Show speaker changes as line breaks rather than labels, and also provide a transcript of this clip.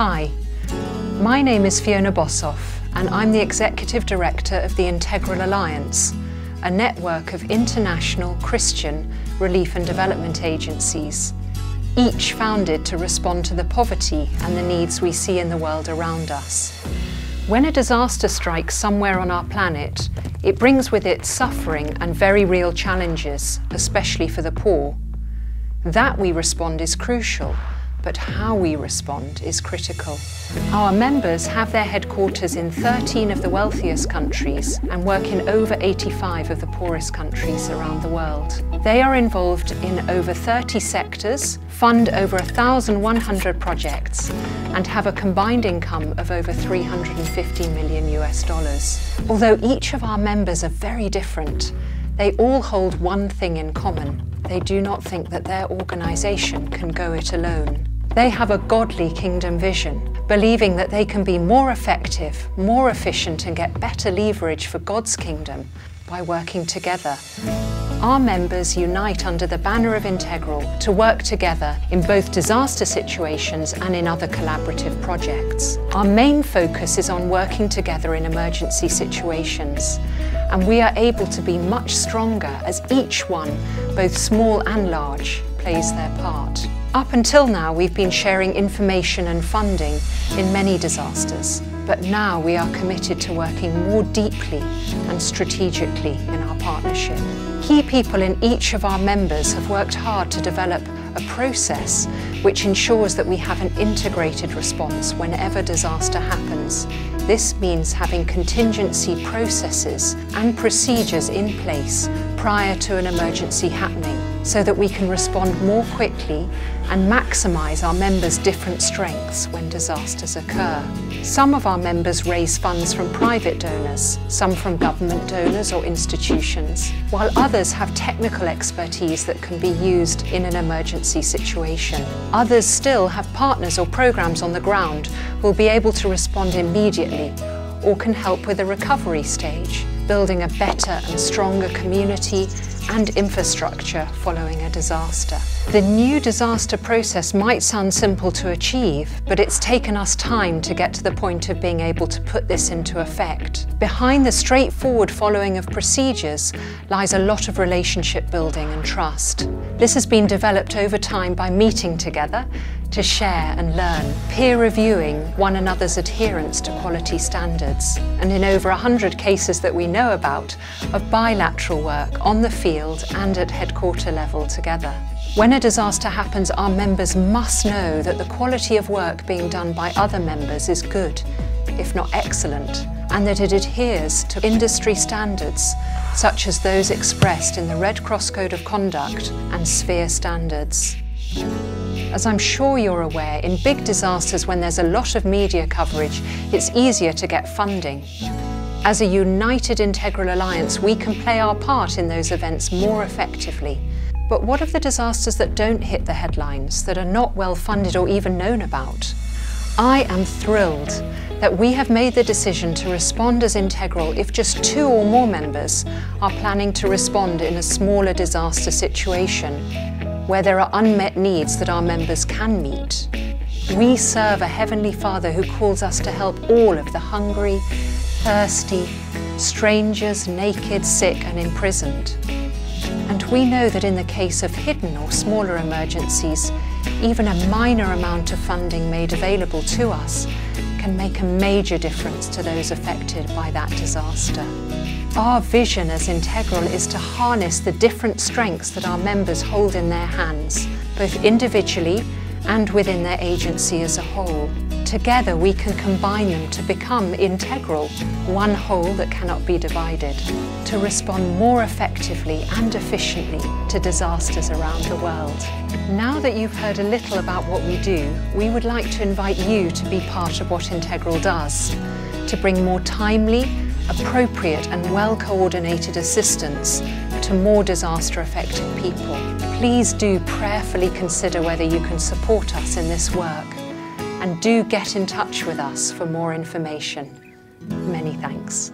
Hi, my name is Fiona Bossoff and I'm the Executive Director of the Integral Alliance, a network of international Christian relief and development agencies, each founded to respond to the poverty and the needs we see in the world around us. When a disaster strikes somewhere on our planet, it brings with it suffering and very real challenges, especially for the poor. That we respond is crucial, but how we respond is critical. Our members have their headquarters in 13 of the wealthiest countries and work in over 85 of the poorest countries around the world. They are involved in over 30 sectors, fund over 1,100 projects, and have a combined income of over $350 million US. Although each of our members are very different, they all hold one thing in common. They do not think that their organisation can go it alone. They have a godly kingdom vision, believing that they can be more effective, more efficient and get better leverage for God's kingdom by working together. Our members unite under the banner of Integral to work together in both disaster situations and in other collaborative projects. Our main focus is on working together in emergency situations, and we are able to be much stronger as each one, both small and large, plays their part. Up until now, we've been sharing information and funding in many disasters, but now we are committed to working more deeply and strategically in our partnership. Key people in each of our members have worked hard to develop a process which ensures that we have an integrated response whenever disaster happens. This means having contingency processes and procedures in place prior to an emergency happening, so that we can respond more quickly and maximise our members' different strengths when disasters occur. Some of our members raise funds from private donors, some from government donors or institutions, while others have technical expertise that can be used in an emergency situation. Others still have partners or programmes on the ground who will be able to respond immediately or can help with a recovery stage, building a better and stronger community and infrastructure following a disaster. The new disaster process might sound simple to achieve, but it's taken us time to get to the point of being able to put this into effect. Behind the straightforward following of procedures lies a lot of relationship building and trust. This has been developed over time by meeting together to share and learn, peer reviewing one another's adherence to quality standards, and in over 100 cases that we know about of bilateral work on the field and at headquarter level together. When a disaster happens, our members must know that the quality of work being done by other members is good, if not excellent, and that it adheres to industry standards such as those expressed in the Red Cross Code of Conduct and Sphere standards. As I'm sure you're aware, in big disasters when there's a lot of media coverage, it's easier to get funding. As a united Integral Alliance, we can play our part in those events more effectively. But what of the disasters that don't hit the headlines, that are not well funded or even known about? I am thrilled that we have made the decision to respond as Integral if just 2 or more members are planning to respond in a smaller disaster situation, where there are unmet needs that our members can meet. We serve a Heavenly Father who calls us to help all of the hungry, thirsty, strangers, naked, sick and imprisoned. And we know that in the case of hidden or smaller emergencies, even a minor amount of funding made available to us can make a major difference to those affected by that disaster. Our vision as Integral is to harness the different strengths that our members hold in their hands, both individually and within their agency as a whole. Together we can combine them to become Integral, one whole that cannot be divided, to respond more effectively and efficiently to disasters around the world. Now that you've heard a little about what we do, we would like to invite you to be part of what Integral does, to bring more timely, appropriate and well-coordinated assistance to more disaster-affected people. Please do prayerfully consider whether you can support us in this work, and do get in touch with us for more information. Many thanks.